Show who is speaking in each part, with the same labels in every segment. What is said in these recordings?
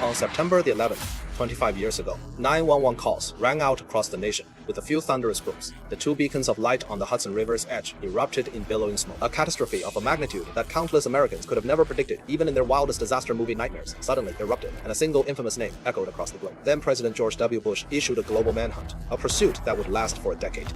Speaker 1: On September the 11th, 25 years ago, 911 calls rang out across the nation. With a few thunderous brooms, the two beacons of light on the Hudson River's edge erupted in billowing smoke. A catastrophe of a magnitude that countless Americans could have never predicted, even in their wildest disaster movie nightmares, suddenly erupted, and a single infamous name echoed across the globe. Then President George W. Bush issued a global manhunt, a pursuit that would last for a decade.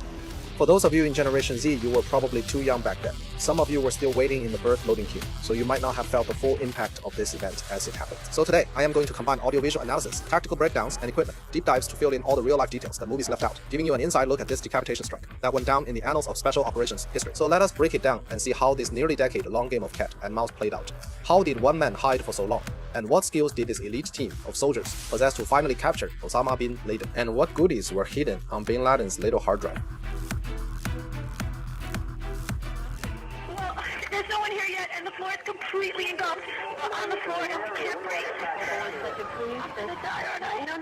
Speaker 1: For those of you in Generation Z, you were probably too young back then. Some of you were still waiting in the birth loading queue, so you might not have felt the full impact of this event as it happened. So today, I am going to combine audiovisual analysis, tactical breakdowns, and equipment, deep dives to fill in all the real-life details that movies left out, giving you an inside look at this decapitation strike that went down in the annals of special operations history. So let us break it down and see how this nearly decade-long game of cat and mouse played out. How did one man hide for so long? And what skills did this elite team of soldiers possess to finally capture Osama bin Laden? And what goodies were hidden on bin Laden's little hard drive?
Speaker 2: There's no one here yet, and the floor is completely engulfed. On the floor, and we can't breathe. I'm gonna die, aren't I? No.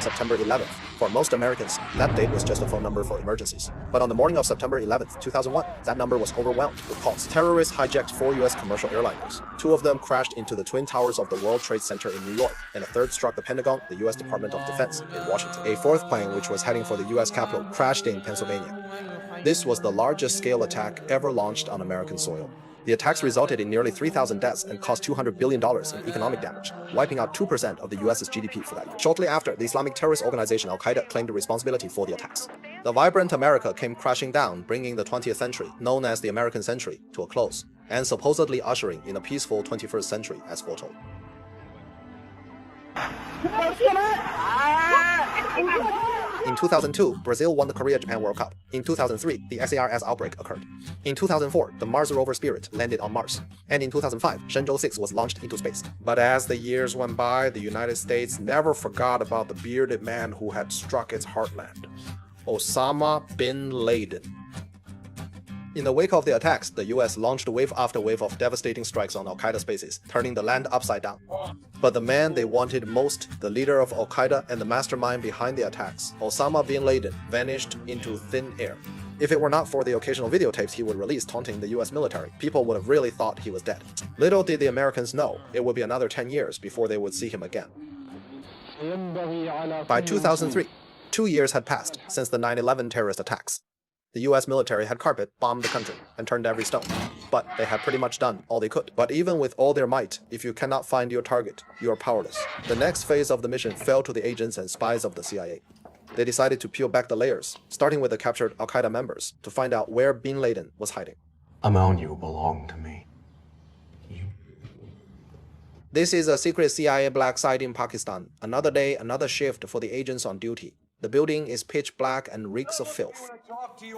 Speaker 1: September 11th. For most Americans, that date was just a phone number for emergencies. But on the morning of September 11th, 2001, that number was overwhelmed with calls. Terrorists hijacked 4 U.S. commercial airliners. 2 of them crashed into the Twin Towers of the World Trade Center in New York, and a third struck the Pentagon, the U.S. Department of Defense, in Washington. A 4th plane, which was heading for the U.S. Capitol, crashed in Pennsylvania. This was the largest scale attack ever launched on American soil. The attacks resulted in nearly 3,000 deaths and cost $200 billion in economic damage, wiping out 2% of the US's GDP for that year. Shortly after, the Islamic terrorist organization al-Qaeda claimed responsibility for the attacks. The vibrant America came crashing down, bringing the 20th century, known as the American century, to a close, and supposedly ushering in a peaceful 21st century as foretold. In 2002, Brazil won the Korea-Japan World Cup. In 2003, the SARS outbreak occurred. In 2004, the Mars rover Spirit landed on Mars. And in 2005, Shenzhou 6 was launched into space. But as the years went by, the United States never forgot about the bearded man who had struck its heartland, Osama bin Laden. In the wake of the attacks, the US launched wave after wave of devastating strikes on al-Qaeda's bases, turning the land upside down. But the man they wanted most, the leader of al-Qaeda and the mastermind behind the attacks, Osama bin Laden, vanished into thin air. If it were not for the occasional videotapes he would release taunting the US military, people would have really thought he was dead. Little did the Americans know, it would be another 10 years before they would see him again. By 2003, 2 years had passed since the 9/11 terrorist attacks. The US military had carpet-bombed the country and turned every stone. But they had pretty much done all they could. But even with all their might, if you cannot find your target, you are powerless. The next phase of the mission fell to the agents and spies of the CIA. They decided to peel back the layers, starting with the captured al-Qaeda members, to find out where bin Laden was hiding.
Speaker 3: Among you belong to me.
Speaker 1: This is a secret CIA black site in Pakistan. Another day, another shift for the agents on duty. The building is pitch black and reeks of filth.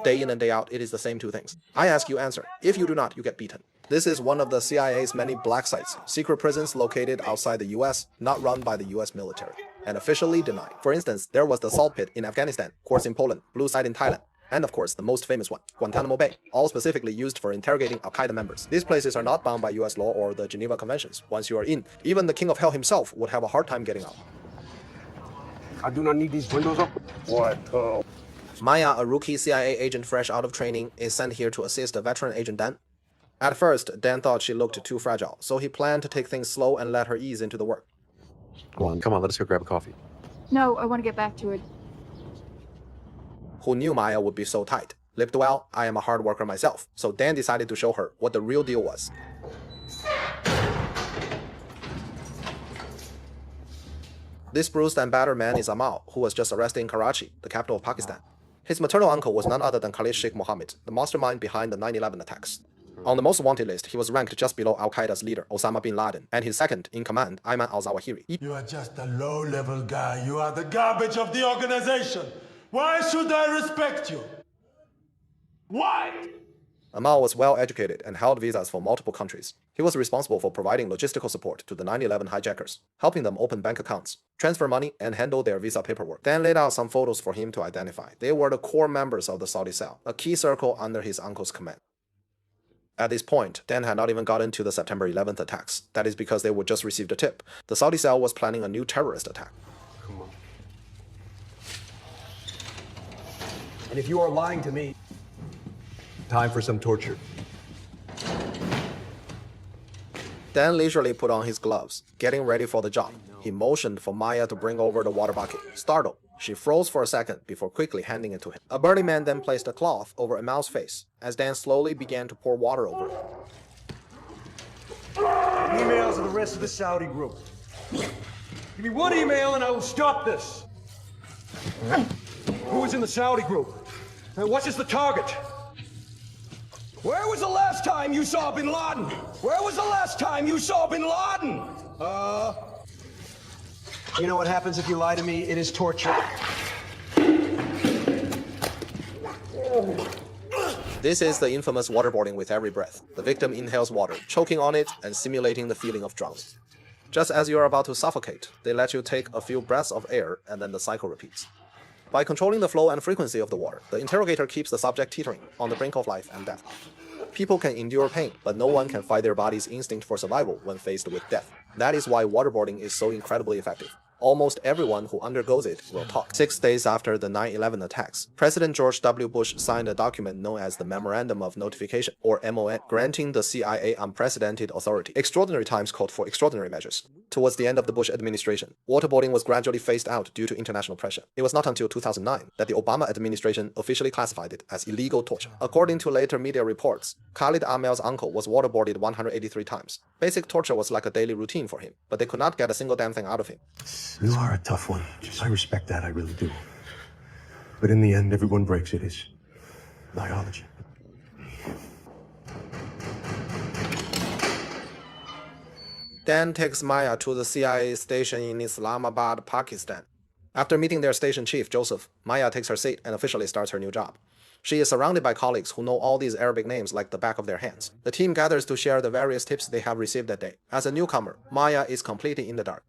Speaker 1: Day in and day out, it is the same 2 things. I ask, you answer. If you do not, you get beaten. This is one of the CIA's many black sites, secret prisons located outside the US, not run by the US military, and officially denied. For instance, there was the Salt Pit in Afghanistan, Quartz in Poland, Blue Site in Thailand, and of course, the most famous one, Guantanamo Bay, all specifically used for interrogating al-Qaeda members. These places are not bound by US law or the Geneva Conventions. Once you are in, even the King of Hell himself would have a hard time getting out.
Speaker 4: I do not need these windows up. What?
Speaker 1: Maya, a rookie CIA agent fresh out of training, is sent here to assist a veteran agent Dan. At first, Dan thought she looked too fragile, so he planned to take things slow and let her ease into the work.
Speaker 3: Come on, let us go grab a coffee.
Speaker 5: No, I want to get back to it.
Speaker 1: Who knew Maya would be so tight? Lived well, I am a hard worker myself, so Dan decided to show her what the real deal was. This bruised and battered man is Amal, who was just arrested in Karachi, the capital of Pakistan. His maternal uncle was none other than Khalid Sheikh Mohammed, the mastermind behind the 9/11 attacks. On the most wanted list, he was ranked just below al-Qaeda's leader, Osama bin Laden, and his second in command, Ayman al-Zawahiri.
Speaker 6: You are just a low-level guy. You are the garbage of the organization. Why should I respect you? Why?
Speaker 1: Amal was well educated and held visas for multiple countries. He was responsible for providing logistical support to the 9/11 hijackers, helping them open bank accounts, transfer money, and handle their visa paperwork. Dan laid out some photos for him to identify. They were the core members of the Saudi cell, a key circle under his uncle's command. At this point, Dan had not even gotten to the September 11th attacks. That is because they would just received a tip. The Saudi cell was planning a new terrorist attack.
Speaker 3: Come on.
Speaker 4: And if you are lying to me, time for some torture.
Speaker 1: Dan leisurely put on his gloves, getting ready for the job. He motioned for Maya to bring over the water bucket. Startled, she froze for a second before quickly handing it to him. A burly man then placed a cloth over Amal's face, as Dan slowly began to pour water over it.
Speaker 7: Emails of the rest of the Saudi group. Give me one email and I will stop this. Who is in the Saudi group? And what is the target? Where was the last time you saw bin Laden? Where was the last time you saw bin Laden? You know what happens if you lie to me? It is torture.
Speaker 1: This is the infamous waterboarding with every breath. The victim inhales water, choking on it and simulating the feeling of drowning. Just as you are about to suffocate, they let you take a few breaths of air and then the cycle repeats. By controlling the flow and frequency of the water, the interrogator keeps the subject teetering on the brink of life and death. People can endure pain, but no one can fight their body's instinct for survival when faced with death. That is why waterboarding is so incredibly effective. Almost everyone who undergoes it will talk. 6 days after the 9/11 attacks, President George W. Bush signed a document known as the Memorandum of Notification, or MON, granting the CIA unprecedented authority. Extraordinary times called for extraordinary measures. Towards the end of the Bush administration, waterboarding was gradually phased out due to international pressure. It was not until 2009 that the Obama administration officially classified it as illegal torture. According to later media reports, Khalid Amel's uncle was waterboarded 183 times. Basic torture was like a daily routine for him, but they could not get a single damn thing out of him.
Speaker 4: You are a tough one. I respect that, I really do. But in the end, everyone breaks it. It's biology.
Speaker 1: Dan takes Maya to the CIA station in Islamabad, Pakistan. After meeting their station chief, Joseph, Maya takes her seat and officially starts her new job. She is surrounded by colleagues who know all these Arabic names like the back of their hands. The team gathers to share the various tips they have received that day. As a newcomer, Maya is completely in the dark.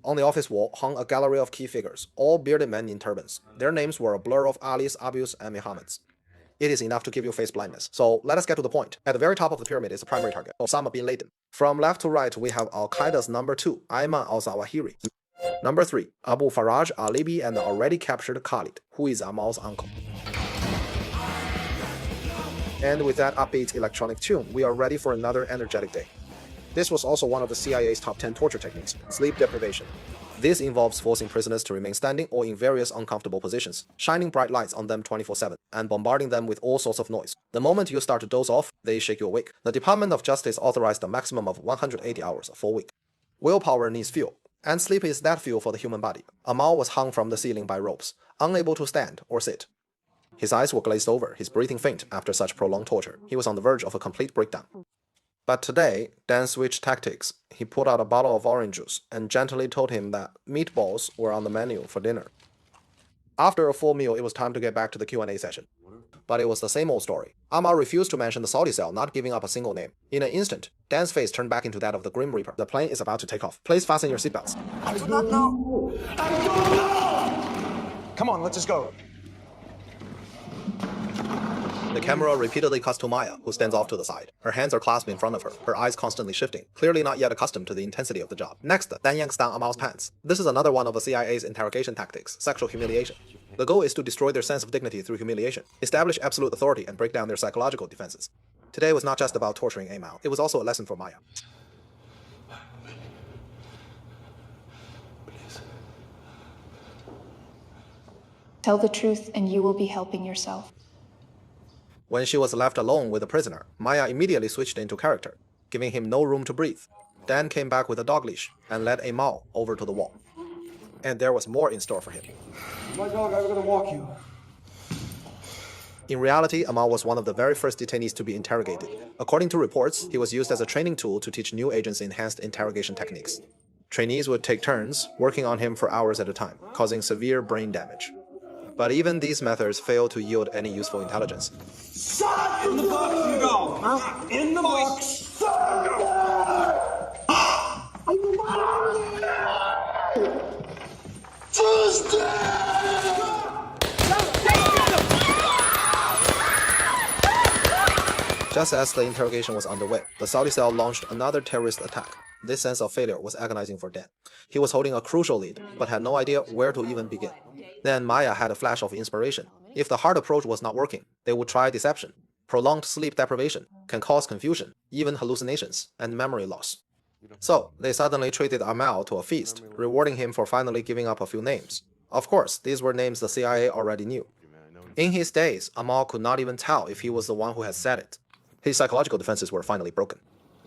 Speaker 1: On the office wall hung a gallery of key figures, all bearded men in turbans. Their names were a blur of Ali's, Abu's, and Muhammad's. It is enough to give you face blindness. So let us get to the point. At the very top of the pyramid is the primary target, Osama bin Laden. From left to right, we have al-Qaeda's number 2, Ayman al-Zawahiri. Number 3, Abu Faraj al-Libi and the already captured Khalid, who is Amal's uncle. And with that upbeat electronic tune, we are ready for another energetic day. This was also one of the CIA's top 10 torture techniques, sleep deprivation. This involves forcing prisoners to remain standing or in various uncomfortable positions, shining bright lights on them 24/7, and bombarding them with all sorts of noise. The moment you start to doze off, they shake you awake. The Department of Justice authorized a maximum of 180 hours for a week. Willpower needs fuel, and sleep is that fuel for the human body. Amal was hung from the ceiling by ropes, unable to stand or sit. His eyes were glazed over, his breathing faint after such prolonged torture. He was on the verge of a complete breakdown. But today, Dan switched tactics. He pulled out a bottle of orange juice and gently told him that meatballs were on the menu for dinner. After a full meal, it was time to get back to the Q&A session. But it was the same old story. Amal refused to mention the Saudi cell, not giving up a single name. In an instant, Dan's face turned back into that of the Grim Reaper. The plane is about to take off. Please fasten your seatbelts.
Speaker 7: I do not know. I don't know. Come on, let's just go.
Speaker 1: The camera repeatedly cuts to Maya, who stands off to the side. Her hands are clasped in front of her, her eyes constantly shifting, clearly not yet accustomed to the intensity of the job. Next, Dan yanks down Amal's pants. This is another one of the CIA's interrogation tactics, sexual humiliation. The goal is to destroy their sense of dignity through humiliation, establish absolute authority, and break down their psychological defenses. Today was not just about torturing Amal, it was also a lesson for Maya.
Speaker 5: Tell the truth and you will be helping yourself.
Speaker 1: When she was left alone with the prisoner, Maya immediately switched into character, giving him no room to breathe. Dan came back with a dog leash and led Amal over to the wall. And there was more in store for him.
Speaker 7: My dog, I'm gonna walk you.
Speaker 1: In reality, Amal was one of the very first detainees to be interrogated. According to reports, he was used as a training tool to teach new agents enhanced interrogation techniques. Trainees would take turns, working on him for hours at a time, causing severe brain damage. But even these methods failed to yield any useful intelligence.
Speaker 7: In the box you go. In the box.
Speaker 1: Just as the interrogation was underway, the Saudi cell launched another terrorist attack. This sense of failure was agonizing for Dan. He was holding a crucial lead, but had no idea where to even begin. Then Maya had a flash of inspiration. If the hard approach was not working, they would try deception. Prolonged sleep deprivation can cause confusion, even hallucinations, and memory loss. So, they suddenly treated Amal to a feast, rewarding him for finally giving up a few names. Of course, these were names the CIA already knew. In his days, Amal could not even tell if he was the one who had said it. His psychological defenses were finally broken.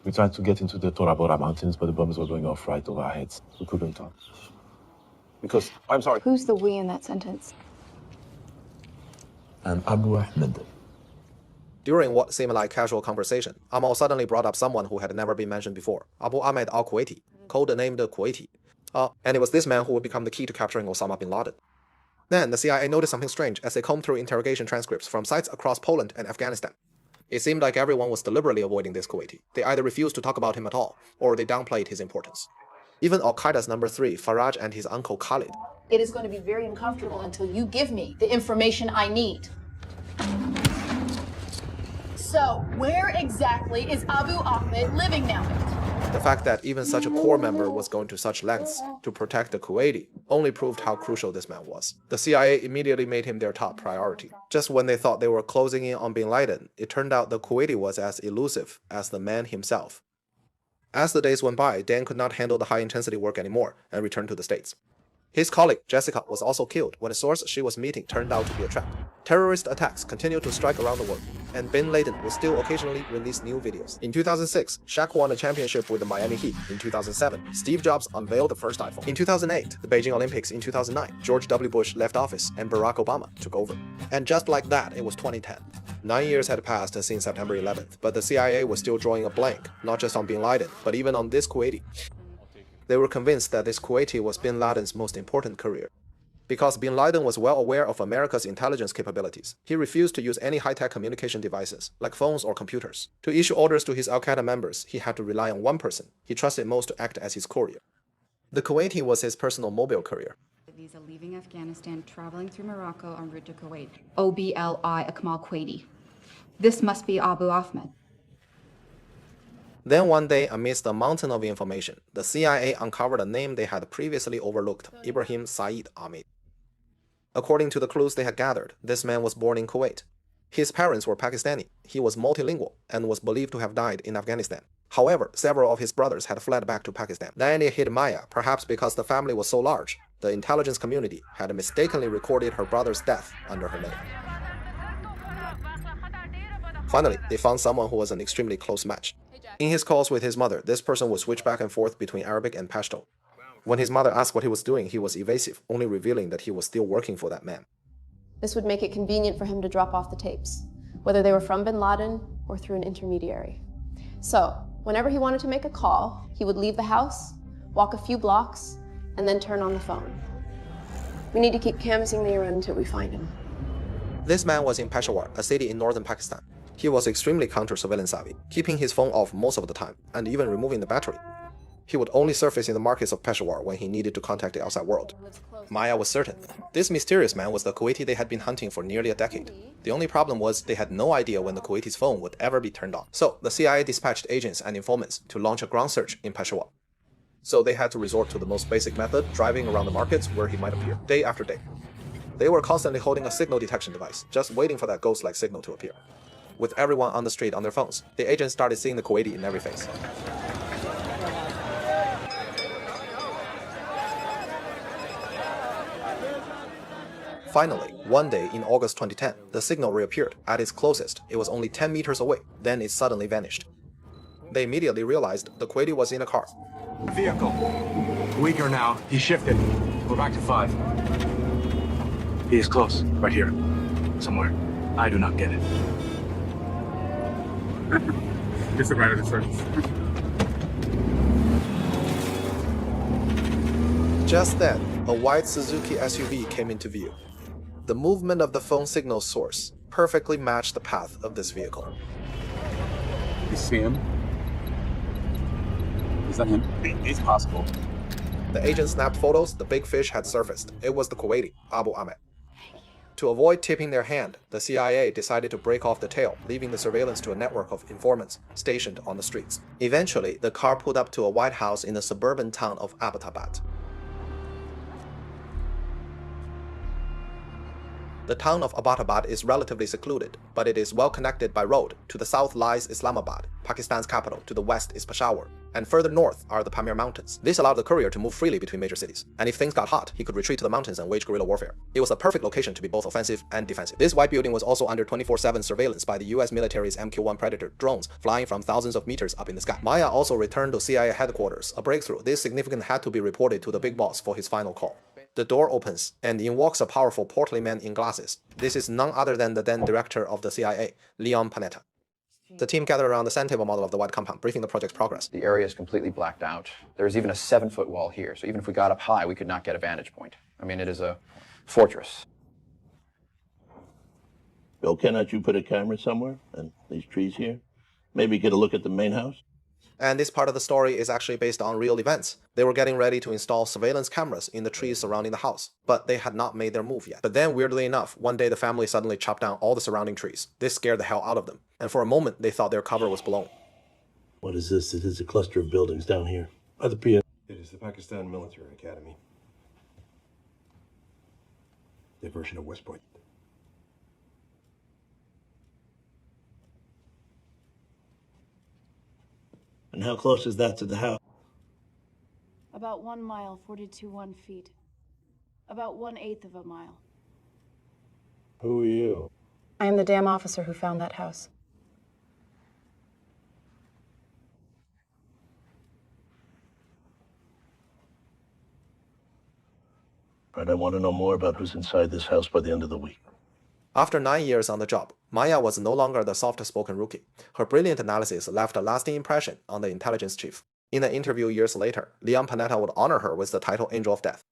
Speaker 8: We tried to get into the Tora Bora mountains, but the bombs were going off right over our heads. We couldn't talk. Because, I'm sorry.
Speaker 5: Who's the we in that sentence?
Speaker 8: And Abu Ahmed.
Speaker 1: During what seemed like casual conversation, Amal suddenly brought up someone who had never been mentioned before, Abu Ahmed al-Kuwaiti, codenamed Kuwaiti. And it was this man who would become the key to capturing Osama bin Laden. Then the CIA noticed something strange as they combed through interrogation transcripts from sites across Poland and Afghanistan. It seemed like everyone was deliberately avoiding this Kuwaiti. They either refused to talk about him at all, or they downplayed his importance. Even al-Qaeda's number 3, Faraj, and his uncle Khalid.
Speaker 9: It is going to be very uncomfortable until you give me the information I need. So, where exactly is Abu Ahmed living now?
Speaker 1: The fact that even such a core member was going to such lengths to protect the Kuwaiti only proved how crucial this man was. The CIA immediately made him their top priority. Just when they thought they were closing in on bin Laden, it turned out the Kuwaiti was as elusive as the man himself. As the days went by, Dan could not handle the high-intensity work anymore and returned to the States. His colleague, Jessica, was also killed when a source she was meeting turned out to be a trap. Terrorist attacks continued to strike around the world, and bin Laden would still occasionally release new videos. In 2006, Shaq won a championship with the Miami Heat. In 2007, Steve Jobs unveiled the first iPhone. In 2008, the Beijing Olympics. In 2009, George W. Bush left office and Barack Obama took over. And just like that, it was 2010. 9 years had passed since September 11th, but the CIA was still drawing a blank, not just on bin Laden, but even on this Kuwaiti. They were convinced that this Kuwaiti was bin Laden's most important career. Because bin Laden was well aware of America's intelligence capabilities, he refused to use any high-tech communication devices, like phones or computers. To issue orders to his al-Qaeda members, he had to rely on one person he trusted most to act as his courier. The Kuwaiti was his personal mobile courier.
Speaker 10: Visa leaving Afghanistan, traveling through Morocco en route to Kuwait. OBLI Akmal Kuwaiti. This must be Abu Ahmed.
Speaker 1: Then one day, amidst a mountain of information, the CIA uncovered a name they had previously overlooked, Ibrahim Saeed Ahmed. According to the clues they had gathered, this man was born in Kuwait. His parents were Pakistani, he was multilingual, and was believed to have died in Afghanistan. However, several of his brothers had fled back to Pakistan. Then it hit Maya, perhaps because the family was so large, the intelligence community had mistakenly recorded her brother's death under her name. Finally, they found someone who was an extremely close match. In his calls with his mother, this person would switch back and forth between Arabic and Pashto. When his mother asked what he was doing, he was evasive, only revealing that he was still working for that man.
Speaker 11: This would make it convenient for him to drop off the tapes, whether they were from bin Laden or through an intermediary. So, whenever he wanted to make a call, he would leave the house, walk a few blocks, and then turn on the phone. We need to keep canvassing the area until we find him.
Speaker 1: This man was in Peshawar, a city in northern Pakistan. He was extremely counter-surveillance savvy, keeping his phone off most of the time, and even removing the battery. He would only surface in the markets of Peshawar when he needed to contact the outside world. Maya was certain. This mysterious man was the Kuwaiti they had been hunting for nearly a decade. The only problem was they had no idea when the Kuwaiti's phone would ever be turned on. So the CIA dispatched agents and informants to launch a ground search in Peshawar. So they had to resort to the most basic method, driving around the markets where he might appear, day after day. They were constantly holding a signal detection device, just waiting for that ghost-like signal to appear. With everyone on the street on their phones, the agents started seeing the Kuwaiti in every face. Finally, one day in August 2010, the signal reappeared. At its closest, it was only 10 meters away. Then it suddenly vanished. They immediately realized the Kuwaiti was in a car.
Speaker 7: Vehicle. Weaker now. He shifted. We're back to 5.
Speaker 8: He is close, right here. Somewhere. I do not get it.
Speaker 7: Disregarded the search.
Speaker 1: Just then, a white Suzuki SUV came into view. The movement of the phone signal source perfectly matched the path of this vehicle.
Speaker 8: You see him? Is that him? It's possible.
Speaker 1: The agent snapped photos, the big fish had surfaced. It was the Kuwaiti, Abu Ahmed. To avoid tipping their hand, the CIA decided to break off the tail, leaving the surveillance to a network of informants stationed on the streets. Eventually, the car pulled up to a white house in the suburban town of Abbottabad. The town of Abbottabad is relatively secluded, but it is well connected by road. To the south lies Islamabad, Pakistan's capital. To the west is Peshawar, and further north are the Pamir Mountains. This allowed the courier to move freely between major cities, and if things got hot, he could retreat to the mountains and wage guerrilla warfare. It was a perfect location to be both offensive and defensive. This white building was also under 24/7 surveillance by the US military's MQ-1 Predator drones flying from thousands of meters up in the sky. Maya also returned to CIA headquarters, a breakthrough. This significant had to be reported to the big boss for his final call. The door opens, and in walks a powerful, portly man in glasses. This is none other than the then director of the CIA, Leon Panetta. The team gathered around the sand table model of the white compound, briefing the project's progress.
Speaker 12: The area is completely blacked out. There's even a 7-foot wall here, so even if we got up high, we could not get a vantage point. I mean, it is a fortress.
Speaker 13: Bill, cannot you put a camera somewhere? And these trees here? Maybe get a look at the main house?
Speaker 1: And this part of the story is actually based on real events. They were getting ready to install surveillance cameras in the trees surrounding the house, but they had not made their move yet. But then, weirdly enough, one day the family suddenly chopped down all the surrounding trees. This scared the hell out of them, and for a moment they thought their cover was blown.
Speaker 13: What is this? It is a cluster of buildings down here. By the PA.
Speaker 4: It is the Pakistan Military Academy. Their version of West Point.
Speaker 13: And how close is that to the house?
Speaker 14: About 1 mile, 42 feet. About 1/8 of a mile.
Speaker 13: Who are you?
Speaker 14: I am the dam officer who found that house.
Speaker 13: Right, I want to know more about who's inside this house by the end of the week.
Speaker 1: After 9 years on the job, Maya was no longer the soft-spoken rookie. Her brilliant analysis left a lasting impression on the intelligence chief. In an interview years later, Leon Panetta would honor her with the title Angel of Death.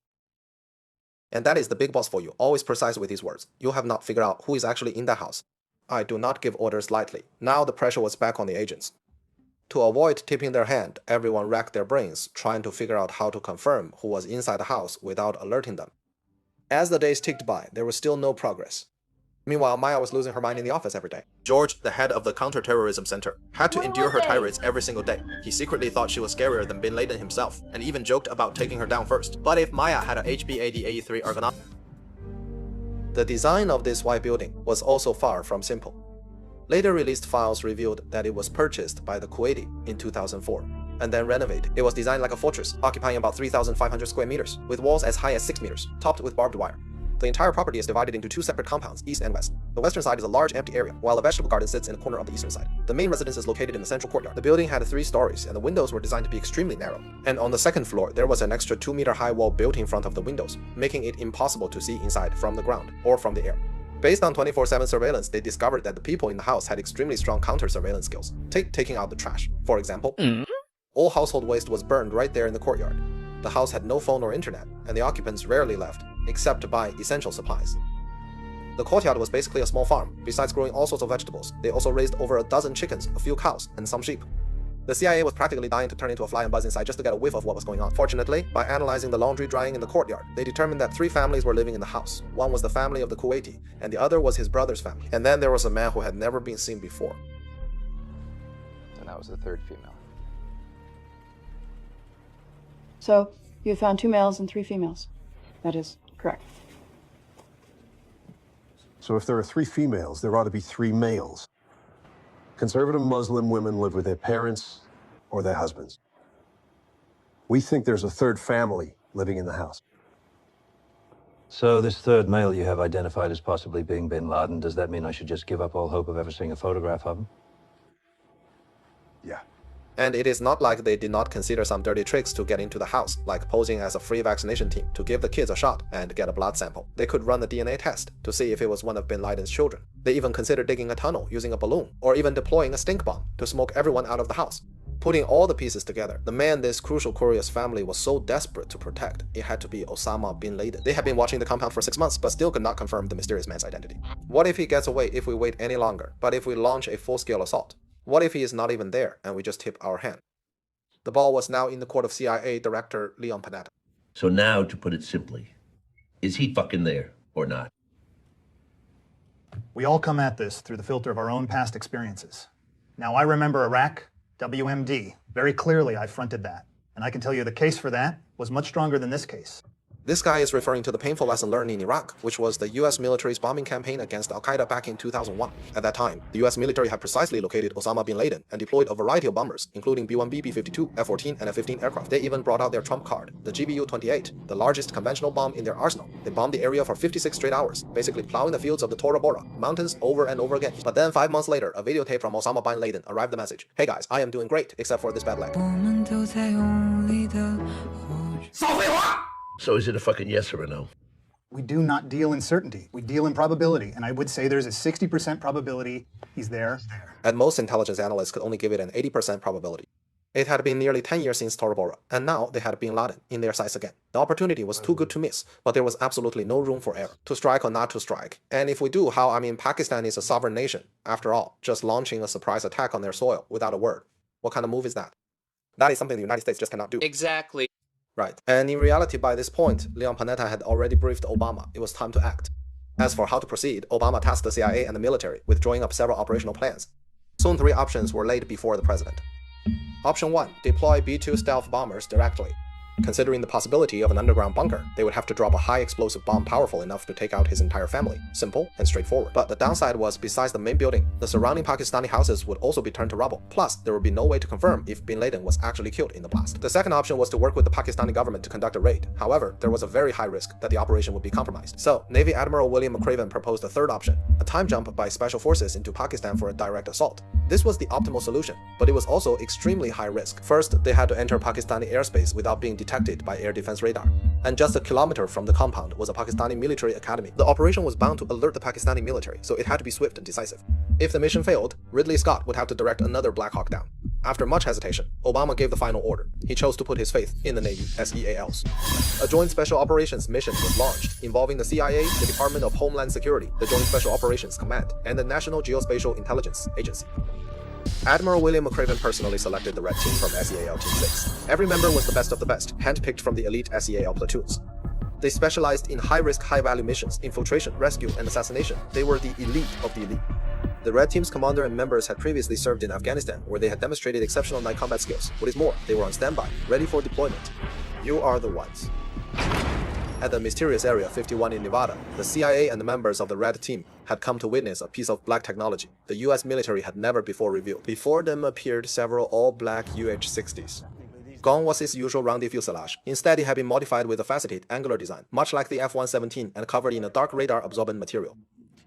Speaker 1: And that is the big boss for you, always precise with his words. You have not figured out who is actually in the house. I do not give orders lightly. Now the pressure was back on the agents. To avoid tipping their hand, everyone racked their brains, trying to figure out how to confirm who was inside the house without alerting them. As the days ticked by, there was still no progress. Meanwhile, Maya was losing her mind in the office every day. George, the head of the counterterrorism center, had to endure her tirades every single day. He secretly thought she was scarier than bin Laden himself, and even joked about taking her down first. But if Maya had a HB-80-83 ergonomic... The design of this white building was also far from simple. Later released files revealed that it was purchased by the Kuwaiti in 2004, and then renovated. It was designed like a fortress, occupying about 3,500 square meters, with walls as high as 6 meters, topped with barbed wire. The entire property is divided into 2 separate compounds, east and west. The western side is a large empty area, while a vegetable garden sits in the corner of the eastern side. The main residence is located in the central courtyard. The building had 3 stories, and the windows were designed to be extremely narrow. And on the second floor, there was an extra 2-meter high wall built in front of the windows, making it impossible to see inside from the ground or from the air. Based on 24/7 surveillance, they discovered that the people in the house had extremely strong counter-surveillance skills. Take taking out the trash, for example. All household waste was burned right there in the courtyard. The house had no phone or internet, and the occupants rarely left, except to buy essential supplies. The courtyard was basically a small farm. Besides growing all sorts of vegetables, they also raised over a dozen chickens, a few cows, and some sheep. The CIA was practically dying to turn into a fly and buzz inside just to get a whiff of what was going on. Fortunately, by analyzing the laundry drying in the courtyard, they determined that 3 families were living in the house. One was the family of the Kuwaiti, and the other was his brother's family. And then there was a man who had never been seen before.
Speaker 12: And that was the 3rd female.
Speaker 14: So, you found 2 males and 3 females. That is correct.
Speaker 4: So if there are 3 females, there ought to be 3 males. Conservative Muslim women live with their parents or their husbands. We think there's a 3rd family living in the house.
Speaker 15: So this 3rd male you have identified as possibly being bin Laden, does that mean I should just give up all hope of ever seeing a photograph of him?
Speaker 4: Yeah.
Speaker 1: And it is not like they did not consider some dirty tricks to get into the house, like posing as a free vaccination team to give the kids a shot and get a blood sample. They could run a DNA test to see if it was one of bin Laden's children. They even considered digging a tunnel using a balloon, or even deploying a stink bomb to smoke everyone out of the house. Putting all the pieces together, the man this crucial courier's family was so desperate to protect, it had to be Osama bin Laden. They had been watching the compound for 6 months, but still could not confirm the mysterious man's identity. What if he gets away if we wait any longer, but if we launch a full-scale assault? What if he is not even there and we just tip our hand? The ball was now in the court of CIA Director Leon Panetta.
Speaker 13: So now, to put it simply, is he fucking there or not?
Speaker 16: We all come at this through the filter of our own past experiences. Now, I remember Iraq, WMD. Very clearly, I fronted that. And I can tell you the case for that was much stronger than this case.
Speaker 1: This guy is referring to the painful lesson learned in Iraq, which was the US military's bombing campaign against al-Qaeda back in 2001. At that time, the US military had precisely located Osama bin Laden and deployed a variety of bombers, including B-1B, B-52, F-14, and F-15 aircraft. They even brought out their trump card, the GBU-28, the largest conventional bomb in their arsenal. They bombed the area for 56 straight hours, basically plowing the fields of the Tora Bora mountains over and over again. But then 5 months later, a videotape from Osama bin Laden arrived the message, "Hey guys, I am doing great, except for this bad leg."
Speaker 13: So is it a fucking yes or a no?
Speaker 16: We do not deal in certainty. We deal in probability. And I would say there's a 60% probability he's there.
Speaker 1: At most, intelligence analysts could only give it an 80% probability. It had been nearly 10 years since Tora Bora, and now they had bin Laden in their sights again. The opportunity was too good to miss, but there was absolutely no room for error. To strike or not to strike. And if we do, how, I mean, Pakistan is a sovereign nation. After all, just launching a surprise attack on their soil without a word. What kind of move is that? That is something the United States just cannot do.
Speaker 17: Exactly.
Speaker 1: Right. And in reality, by this point, Leon Panetta had already briefed Obama. It was time to act. As for how to proceed, Obama tasked the CIA and the military with drawing up several operational plans. Soon 3 options were laid before the president. Option 1. Deploy B-2 stealth bombers directly. Considering the possibility of an underground bunker, they would have to drop a high explosive bomb powerful enough to take out his entire family. Simple and straightforward. But the downside was, besides the main building, the surrounding Pakistani houses would also be turned to rubble. Plus, there would be no way to confirm if bin Laden was actually killed in the blast. The second option was to work with the Pakistani government to conduct a raid. However, there was a very high risk that the operation would be compromised. So, Navy Admiral William McRaven proposed a third option, a time jump by special forces into Pakistan for a direct assault. This was the optimal solution, but it was also extremely high risk. First, they had to enter Pakistani airspace without being detected by air defense radar. And just a kilometer from the compound was a Pakistani military academy. The operation was bound to alert the Pakistani military, so it had to be swift and decisive. If the mission failed, Ridley Scott would have to direct another Black Hawk down. After much hesitation, Obama gave the final order. He chose to put his faith in the Navy SEALs. A Joint Special Operations mission was launched, involving the CIA, the Department of Homeland Security, the Joint Special Operations Command, and the National Geospatial Intelligence Agency. Admiral William McRaven personally selected the Red Team from SEAL Team 6. Every member was the best of the best, handpicked from the elite SEAL platoons. They specialized in high-risk, high-value missions, infiltration, rescue, and assassination. They were the elite of the elite. The Red Team's commander and members had previously served in Afghanistan, where they had demonstrated exceptional night combat skills. What is more, they were on standby, ready for deployment. You are the ones. At the mysterious Area 51 in Nevada, the CIA and the members of the Red Team had come to witness a piece of black technology the US military had never before revealed. Before them appeared several all-black UH-60s. Gone was its usual rounded fuselage. Instead, it had been modified with a faceted, angular design, much like the F-117 and covered in a dark radar-absorbent material.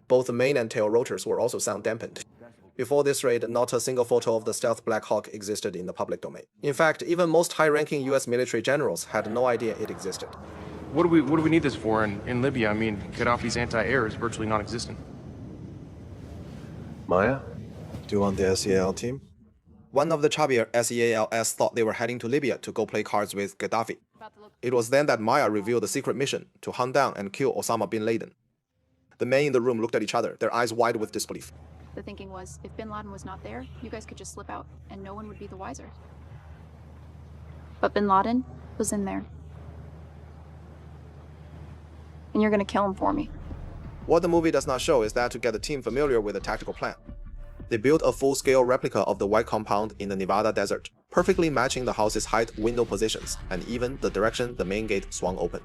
Speaker 1: Both the main and tail rotors were also sound-dampened. Before this raid, not a single photo of the stealth Black Hawk existed in the public domain. In fact, even most high-ranking US military generals had no idea it existed.
Speaker 18: What do we need this for in Libya? I mean, Gaddafi's anti-air is virtually non-existent.
Speaker 3: Maya?
Speaker 1: Do you want the SEAL team? One of the chubbier SEALs thought they were heading to Libya to go play cards with Gaddafi. It was then that Maya revealed the secret mission to hunt down and kill Osama bin Laden. The men in the room looked at each other, their eyes wide with disbelief.
Speaker 10: The thinking was, if bin Laden was not there, you guys could just slip out, and no one would be the wiser. But bin Laden was in there. And you're gonna kill him for me.
Speaker 1: What the movie does not show is that to get the team familiar with the tactical plan, they built a full-scale replica of the white compound in the Nevada desert, perfectly matching the house's height, window positions, and even the direction the main gate swung open.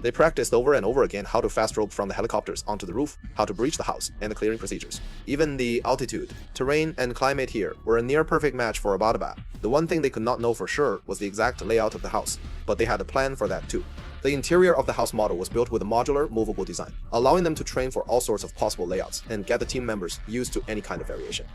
Speaker 1: They practiced over and over again how to fast rope from the helicopters onto the roof, how to breach the house, and the clearing procedures. Even the altitude, terrain, and climate here were a near-perfect match for Abbottabad. The one thing they could not know for sure was the exact layout of the house, but they had a plan for that too. The interior of the house model was built with a modular, movable design, allowing them to train for all sorts of possible layouts and get the team members used to any kind of variation.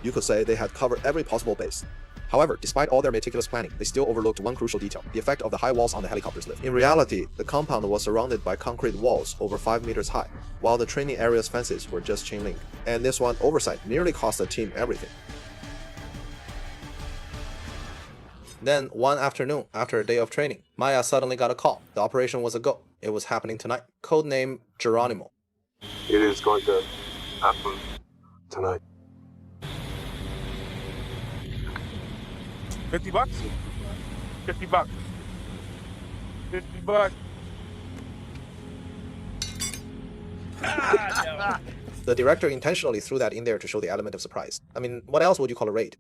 Speaker 1: You could say they had covered every possible base. However, despite all their meticulous planning, they still overlooked one crucial detail, the effect of the high walls on the helicopter's lift. In reality, the compound was surrounded by concrete walls over 5 meters high, while the training area's fences were just chain link. And this one oversight nearly cost the team everything. Then, one afternoon, after a day of training, Maya suddenly got a call. The operation was a go. It was happening tonight. Codename Geronimo.
Speaker 3: It is going to happen tonight.
Speaker 18: $50? $50. $50.
Speaker 1: The director intentionally threw that in there to show the element of surprise. I mean, what else would you call a raid?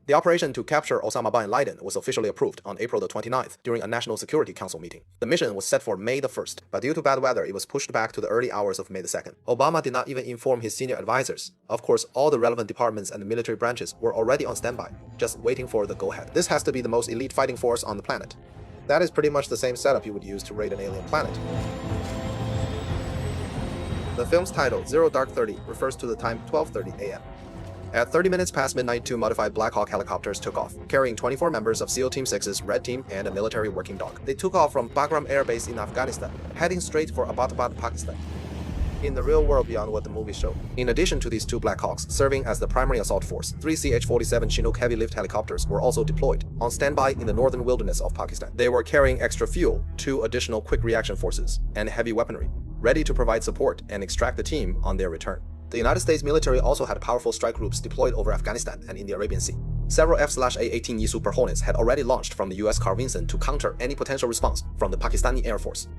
Speaker 1: The operation to capture Osama bin Laden was officially approved on April the 29th during a National Security Council meeting. The mission was set for May the 1st, but due to bad weather, it was pushed back to the early hours of May the 2nd. Obama did not even inform his senior advisors. Of course, all the relevant departments and the military branches were already on standby, just waiting for the go-ahead. This has to be the most elite fighting force on the planet. That is pretty much the same setup you would use to raid an alien planet. The film's title, Zero Dark 30, refers to the time 12:30 a.m. At 30 minutes past midnight, 2 modified Black Hawk helicopters took off, carrying 24 members of SEAL Team 6's Red Team and a military working dog. They took off from Bagram Air Base in Afghanistan, heading straight for Abbottabad, Pakistan. In the real world beyond what the movie showed. In addition to these 2 Black Hawks serving as the primary assault force, 3 CH-47 Chinook heavy lift helicopters were also deployed, on standby in the northern wilderness of Pakistan. They were carrying extra fuel, 2 additional quick reaction forces, and heavy weaponry, ready to provide support and extract the team on their return. The United States military also had powerful strike groups deployed over Afghanistan and in the Arabian Sea. Several F/A-18E Super Hornets had already launched from the US Carl Vinson to counter any potential response from the Pakistani Air Force.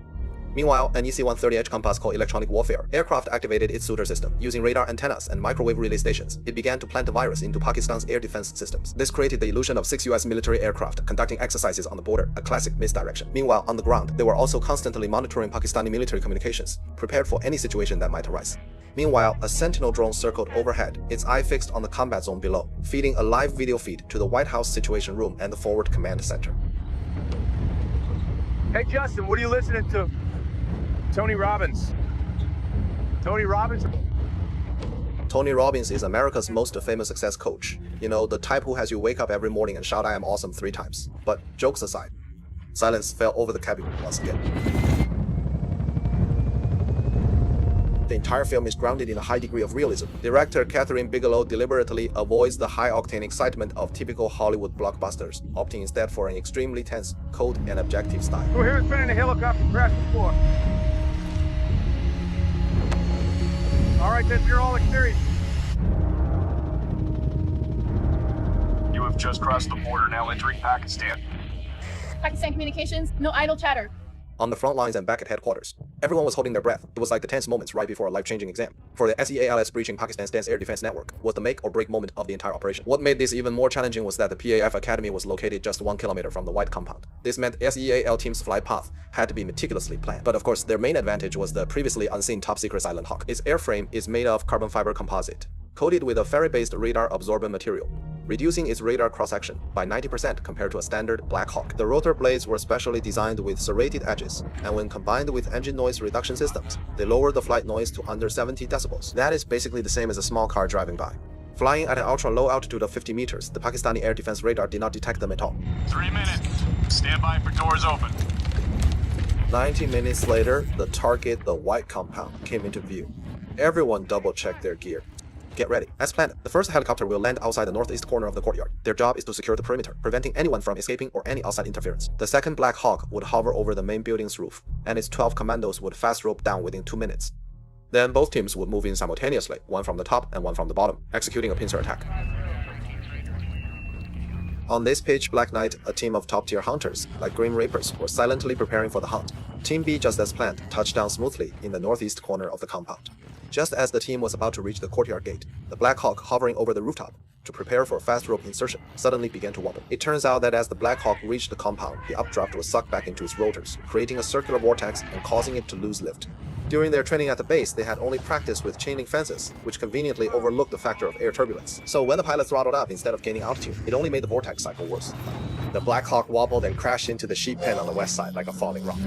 Speaker 1: Meanwhile, an EC-130H compass called electronic warfare aircraft activated its suitor system. Using radar antennas and microwave relay stations, it began to plant a virus into Pakistan's air defense systems. This created the illusion of 6 US military aircraft conducting exercises on the border, a classic misdirection. Meanwhile, on the ground, they were also constantly monitoring Pakistani military communications, prepared for any situation that might arise. Meanwhile, a Sentinel drone circled overhead, its eye fixed on the combat zone below, feeding a live video feed to the White House Situation Room and the Forward Command Center.
Speaker 17: Hey Justin, what are you listening to? Tony Robbins. Tony Robbins?
Speaker 1: Tony Robbins is America's most famous success coach. You know, the type who has you wake up every morning and shout "I am awesome" 3 times. But jokes aside, silence fell over the cabin once again. The entire film is grounded in a high degree of realism. Director Catherine Bigelow deliberately avoids the high-octane excitement of typical Hollywood blockbusters, opting instead for an extremely tense, cold, and objective style.
Speaker 17: Who here has been in a helicopter crash before? All right, then, you're all experienced.
Speaker 19: You have just crossed the border, now entering Pakistan.
Speaker 9: Pakistan communications, no idle chatter.
Speaker 1: On the front lines and back at headquarters, everyone was holding their breath. It was like the tense moments right before a life-changing exam. For the SEALs, breaching Pakistan's dense air defense network was the make or break moment of the entire operation. What made this even more challenging was that the PAF Academy was located just 1 kilometer from the White Compound. This meant SEAL team's flight path had to be meticulously planned. But of course, their main advantage was the previously unseen top-secret Silent Hawk. Its airframe is made of carbon fiber composite, coated with a ferry-based radar-absorbent material, reducing its radar cross-section by 90% compared to a standard Black Hawk. The rotor blades were specially designed with serrated edges, and when combined with engine noise reduction systems, they lowered the flight noise to under 70 decibels. That is basically the same as a small car driving by. Flying at an ultra-low altitude of 50 meters, the Pakistani air defense radar did not detect them at all.
Speaker 19: 3 minutes. Stand by for doors open.
Speaker 1: 90 minutes later, the target, the White Compound, came into view. Everyone double-checked their gear. Get ready. As planned, the first helicopter will land outside the northeast corner of the courtyard. Their job is to secure the perimeter, preventing anyone from escaping or any outside interference. The second Black Hawk would hover over the main building's roof, and its 12 commandos would fast rope down within 2 minutes. Then both teams would move in simultaneously, one from the top and one from the bottom, executing a pincer attack. On this pitch black night, a team of top-tier hunters, like Grim Reapers, were silently preparing for the hunt. Team B, just as planned, touched down smoothly in the northeast corner of the compound. Just as the team was about to reach the courtyard gate, the Black Hawk hovering over the rooftop to prepare for fast rope insertion suddenly began to wobble. It turns out that as the Black Hawk reached the compound, the updraft was sucked back into its rotors, creating a circular vortex and causing it to lose lift. During their training at the base, they had only practiced with chain link fences, which conveniently overlooked the factor of air turbulence. So when the pilot throttled up instead of gaining altitude, it only made the vortex cycle worse. The Black Hawk wobbled and crashed into the sheep pen on the west side like a falling rock.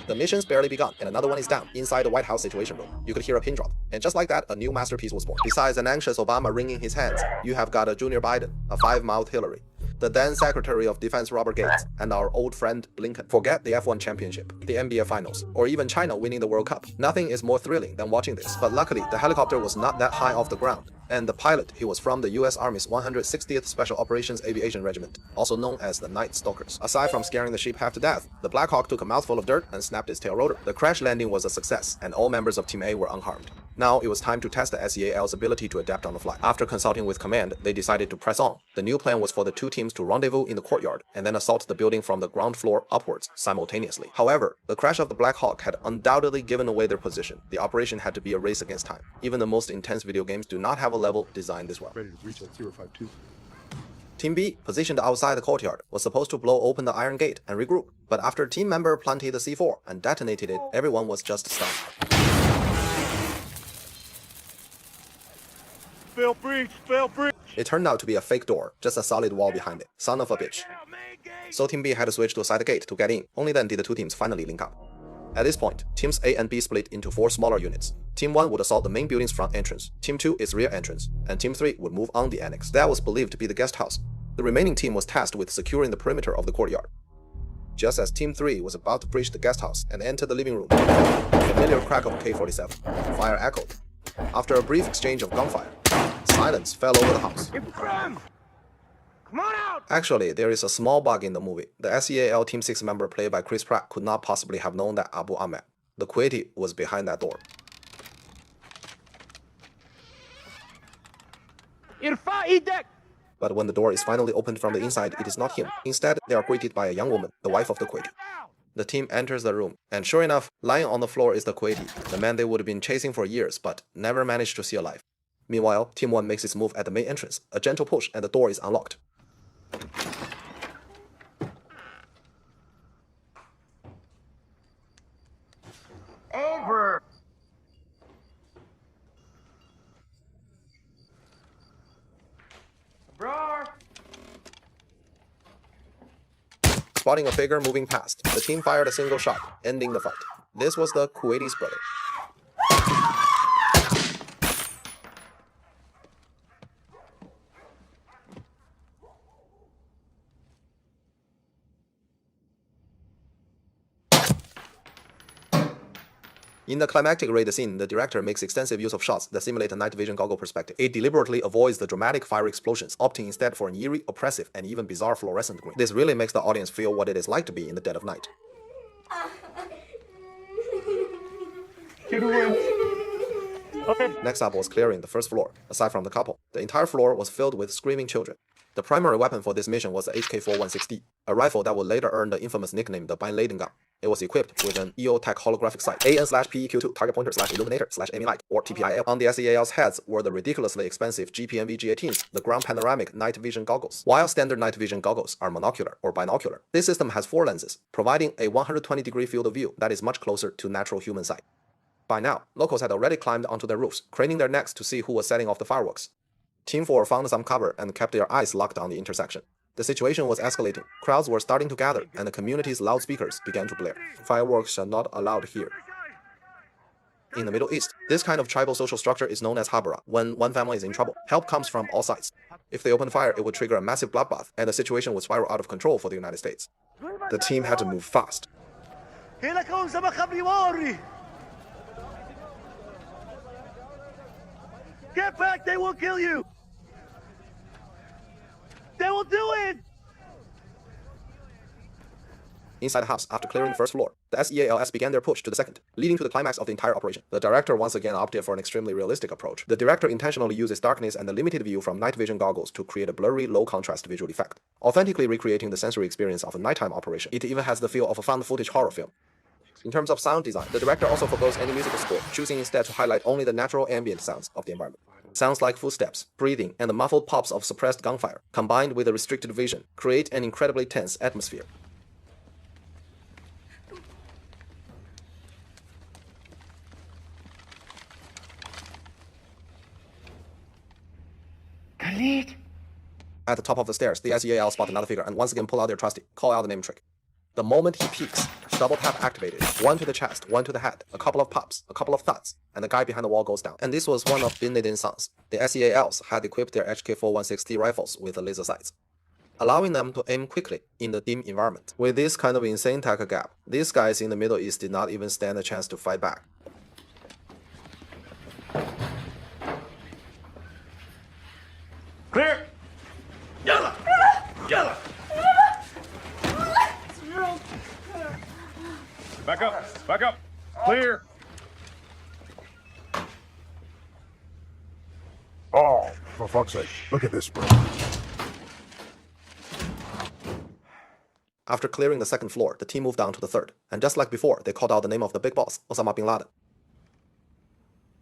Speaker 1: The mission's barely begun, and another one is down, inside the White House Situation Room. You could hear a pin drop. And just like that, a new masterpiece was born. Besides an anxious Obama wringing his hands, you have got a Junior Biden, a five-mouthed Hillary, the then Secretary of Defense Robert Gates, and our old friend Blinken. Forget the F1 championship, the NBA finals, or even China winning the World Cup. Nothing is more thrilling than watching this. But luckily, the helicopter was not that high off the ground, and the pilot, he was from the US Army's 160th Special Operations Aviation Regiment, also known as the Night Stalkers. Aside from scaring the sheep half to death, the Black Hawk took a mouthful of dirt and snapped its tail rotor. The crash landing was a success, and all members of Team A were unharmed. Now it was time to test the SEAL's ability to adapt on the fly. After consulting with command, they decided to press on. The new plan was for the two teams to rendezvous in the courtyard and then assault the building from the ground floor upwards simultaneously. However, the crash of the Black Hawk had undoubtedly given away their position. The operation had to be a race against time. Even the most intense video games do not have a level designed this well.
Speaker 20: Ready to reach at 052.
Speaker 1: Team B, positioned outside the courtyard, was supposed to blow open the iron gate and regroup, but after team member planted the C4 and detonated it, everyone was just stunned.
Speaker 17: Fail breach! Fail breach!
Speaker 1: It turned out to be a fake door, just a solid wall behind it. Son of a bitch. So Team B had to switch to a side gate to get in. Only then did the two teams finally link up. At this point, Teams A and B split into 4 smaller units. Team 1 would assault the main building's front entrance, Team 2 its rear entrance, and Team 3 would move on the annex. That was believed to be the guest house. The remaining team was tasked with securing the perimeter of the courtyard. Just as Team 3 was about to breach the guest house and enter the living room, the familiar crack of K-47. Fire echoed. After a brief exchange of gunfire, silence fell over the house.
Speaker 17: Come on out!
Speaker 1: Actually, there is a small bug in the movie. The SEAL Team 6 member played by Chris Pratt could not possibly have known that Abu Ahmed, the Kuwaiti, was behind that door. But when the door is finally opened from the inside, it is not him. Instead, they are greeted by a young woman, the wife of the Kuwaiti. The team enters the room, and sure enough, lying on the floor is the Kuwaiti, the man they would have been chasing for years but never managed to see alive. Meanwhile, Team 1 makes its move at the main entrance, a gentle push, and the door is unlocked.
Speaker 17: Over! Bro!
Speaker 1: Spotting a figure moving past, the team fired a single shot, ending the fight. This was the Kuwaiti's brother. In the climactic raid scene, the director makes extensive use of shots that simulate a night vision goggle perspective. It deliberately avoids the dramatic fire explosions, opting instead for an eerie, oppressive, and even bizarre fluorescent green. This really makes the audience feel what it is like to be in the dead of night. Next up was clearing the first floor. Aside from the couple, the entire floor was filled with screaming children. The primary weapon for this mission was the HK-4160, a rifle that would later earn the infamous nickname the Bin Laden gun. It was equipped with an EO-Tech holographic sight, AN/PEQ2 target pointer/illuminator/aiming light, or TPIL. On the SEAL's heads were the ridiculously expensive GPMV G18s, the ground panoramic night vision goggles. While standard night vision goggles are monocular or binocular, this system has 4 lenses, providing a 120-degree field of view that is much closer to natural human sight. By now, locals had already climbed onto their roofs, craning their necks to see who was setting off the fireworks. Team 4 found some cover and kept their eyes locked on the intersection. The situation was escalating. Crowds were starting to gather, and the community's loudspeakers began to blare. Fireworks are not allowed here. In the Middle East, this kind of tribal social structure is known as habara. When one family is in trouble, help comes from all sides. If they open fire, it would trigger a massive bloodbath, and the situation would spiral out of control for the United States. The team had to move fast.
Speaker 17: Get back! They will kill you! They will do it!
Speaker 1: Inside the house, after clearing the first floor, the SEALs began their push to the second, leading to the climax of the entire operation. The director once again opted for an extremely realistic approach. The director intentionally uses darkness and the limited view from night vision goggles to create a blurry, low-contrast visual effect, authentically recreating the sensory experience of a nighttime operation. It even has the feel of a found-footage horror film. In terms of sound design, the director also forgoes any musical score, choosing instead to highlight only the natural ambient sounds of the environment. Sounds like footsteps, breathing, and the muffled pops of suppressed gunfire, combined with a restricted vision, create an incredibly tense atmosphere.
Speaker 17: Khalid!
Speaker 1: At the top of the stairs, the SEAL spot another figure and once again pull out their trusty, call out the name trick. The moment he peeks, double tap activated, 1 to the chest, 1 to the head, a couple of pops, a couple of thuds, and the guy behind the wall goes down. And this was one of Bin Laden's sons. The SEALs had equipped their HK-4160 rifles with laser sights. allowing them to aim quickly in the dim environment. With this kind of insane tech gap, these guys in the Middle East did not even stand a chance to fight back.
Speaker 17: Clear! Yalla! Yalla! Back up! Back up! Clear!
Speaker 20: Oh, for fuck's sake. Look at this, bro.
Speaker 1: After clearing the second floor, the team moved down to the third, and just like before, they called out the name of the big boss, Osama bin Laden.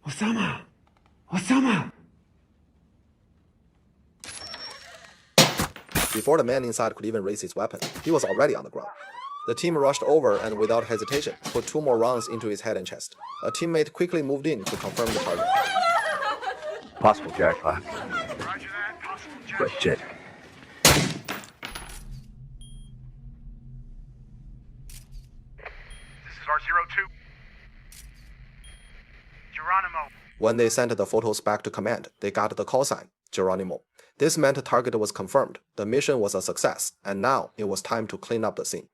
Speaker 7: Osama! Osama!
Speaker 1: Before the man inside could even raise his weapon, he was already on the ground. The team rushed over and without hesitation, put 2 more rounds into his head and chest. A teammate quickly moved in to confirm the target.
Speaker 15: Possible jackpot. But shit.
Speaker 19: This is R02. Geronimo.
Speaker 1: When they sent the photos back to command, they got the call sign, Geronimo. This meant the target was confirmed, the mission was a success, and now it was time to clean up the scene.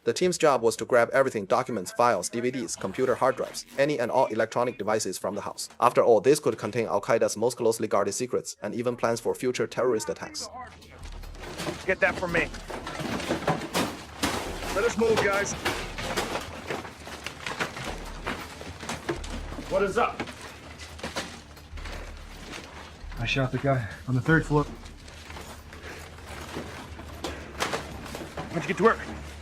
Speaker 1: The team's job was to grab everything, documents, files, DVDs, computer hard drives, any and all electronic devices from the house. After all, this could contain al-Qaeda's most closely guarded secrets and even plans for future terrorist attacks.
Speaker 17: Get that from me. Let us move, guys. What is up?
Speaker 16: I shot the guy on the 3rd floor.
Speaker 17: Why'd you get to work?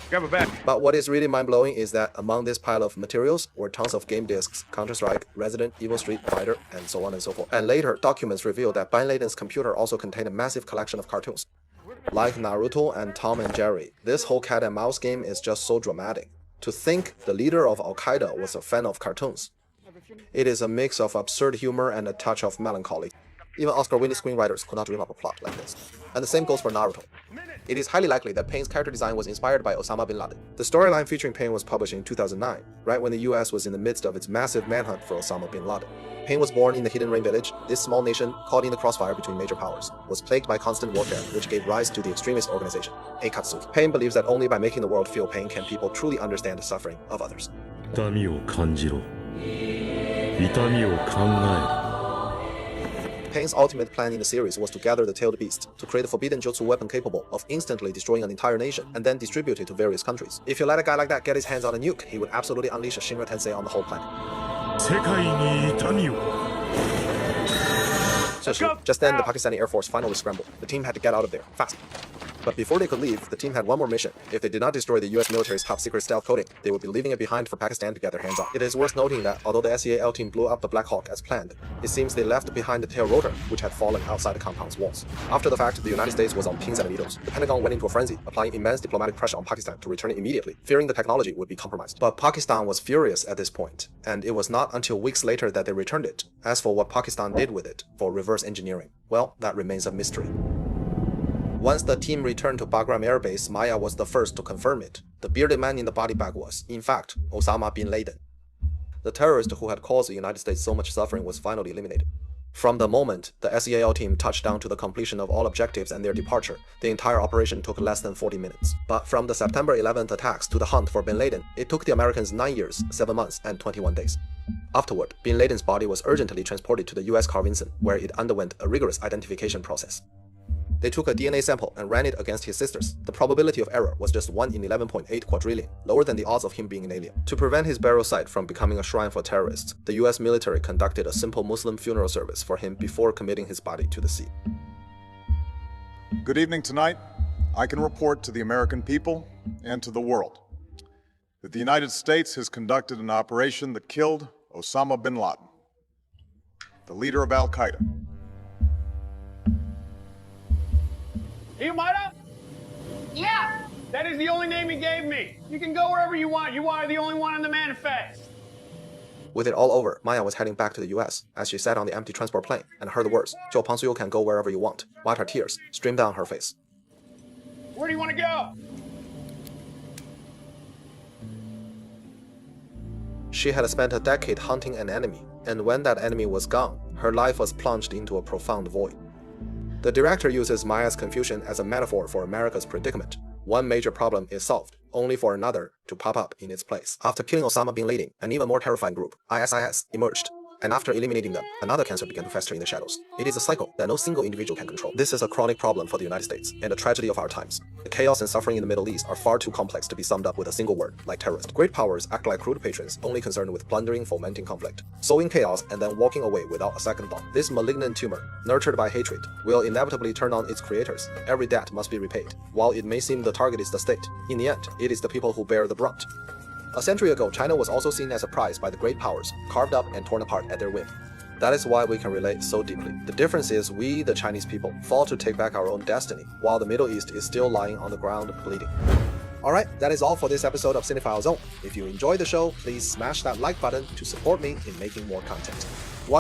Speaker 17: Grab a bag.
Speaker 1: But what is really mind-blowing is that among this pile of materials were tons of game discs, Counter-Strike, Resident Evil Street Fighter, and so on and so forth. And later, documents revealed that bin Laden's computer also contained a massive collection of cartoons. Like Naruto and Tom and Jerry, this whole cat and mouse game is just so dramatic. To think the leader of al-Qaeda was a fan of cartoons. It is a mix of absurd humor and a touch of melancholy. Even Oscar-winning screenwriters could not dream up a plot like this. And the same goes for Naruto. It is highly likely that Payne's character design was inspired by Osama bin Laden. The storyline featuring Payne was published in 2009, right when the US was in the midst of its massive manhunt for Osama bin Laden. Payne was born in the Hidden Rain village. This small nation, caught in the crossfire between major powers, was plagued by constant warfare, which gave rise to the extremist organization, Akatsuki. Payne believes that only by making the world feel pain can people truly understand the suffering of others.
Speaker 21: 痛みを感じろ。痛みを考えろ。
Speaker 1: Payne's ultimate plan in the series was to gather the tailed beast, to create a forbidden jutsu weapon capable of instantly destroying an entire nation, and then distribute it to various countries. If you let a guy like that get his hands on a nuke, he would absolutely unleash a Shinra Tensei on the whole planet.
Speaker 21: 世界に痛みを。
Speaker 1: Just then, the Pakistani Air Force finally scrambled. The team had to get out of there, fast. But before they could leave, the team had one more mission. If they did not destroy the US military's top-secret stealth coding, they would be leaving it behind for Pakistan to get their hands on. It is worth noting that although the SEAL team blew up the Black Hawk as planned, it seems they left behind the tail rotor, which had fallen outside the compound's walls. After the fact, the United States was on pins and needles. The Pentagon went into a frenzy, applying immense diplomatic pressure on Pakistan to return it immediately, fearing the technology would be compromised. But Pakistan was furious at this point, and it was not until weeks later that they returned it. As for what Pakistan did with it, for reverse engineering, well, that remains a mystery. Once the team returned to Bagram Air Base, Maya was the first to confirm it. The bearded man in the body bag was, in fact, Osama bin Laden. The terrorist who had caused the United States so much suffering was finally eliminated. From the moment the SEAL team touched down to the completion of all objectives and their departure, the entire operation took less than 40 minutes. But from the September 11th attacks to the hunt for bin Laden, it took the Americans 9 years, 7 months, and 21 days. Afterward, bin Laden's body was urgently transported to the US Carvinson, where it underwent a rigorous identification process. They took a DNA sample and ran it against his sisters. The probability of error was just 1 in 11.8 quadrillion, lower than the odds of him being an alien. To prevent his burial site from becoming a shrine for terrorists, the US military conducted a simple Muslim funeral service for him before committing his body to the sea.
Speaker 20: Good evening tonight. I can report to the American people and to the world that the United States has conducted an operation that killed Osama bin Laden, the leader of al-Qaeda.
Speaker 17: You Maida?
Speaker 9: Yeah.
Speaker 17: That is the only name he gave me. You can go wherever you want. You are the only one on the manifest.
Speaker 1: With it all over, Maya was heading back to the US as she sat on the empty transport plane and heard the words, "Joe Pangsuyo can go wherever you want," while her tears streamed down her face.
Speaker 17: Where do you want to go?
Speaker 1: She had spent a decade hunting an enemy, and when that enemy was gone, her life was plunged into a profound void. The director uses Maya's confusion as a metaphor for America's predicament. One major problem is solved, only for another to pop up in its place. After killing Osama bin Laden, an even more terrifying group, ISIS, emerged. And after eliminating them, another cancer began to fester in the shadows. It is a cycle that no single individual can control. This is a chronic problem for the United States, and a tragedy of our times. The chaos and suffering in the Middle East are far too complex to be summed up with a single word, like terrorist. Great powers act like crude patrons, only concerned with plundering, fomenting conflict, sowing chaos, and then walking away without a second thought. This malignant tumor, nurtured by hatred, will inevitably turn on its creators. Every debt must be repaid. While it may seem the target is the state, in the end, it is the people who bear the brunt. A century ago, China was also seen as a prize by the great powers, carved up and torn apart at their whim. That is why we can relate so deeply. The difference is we, the Chinese people, fought to take back our own destiny, while the Middle East is still lying on the ground bleeding. Alright, that is all for this episode of Cinephile Zone. If you enjoyed the show, please smash that like button to support me in making more content.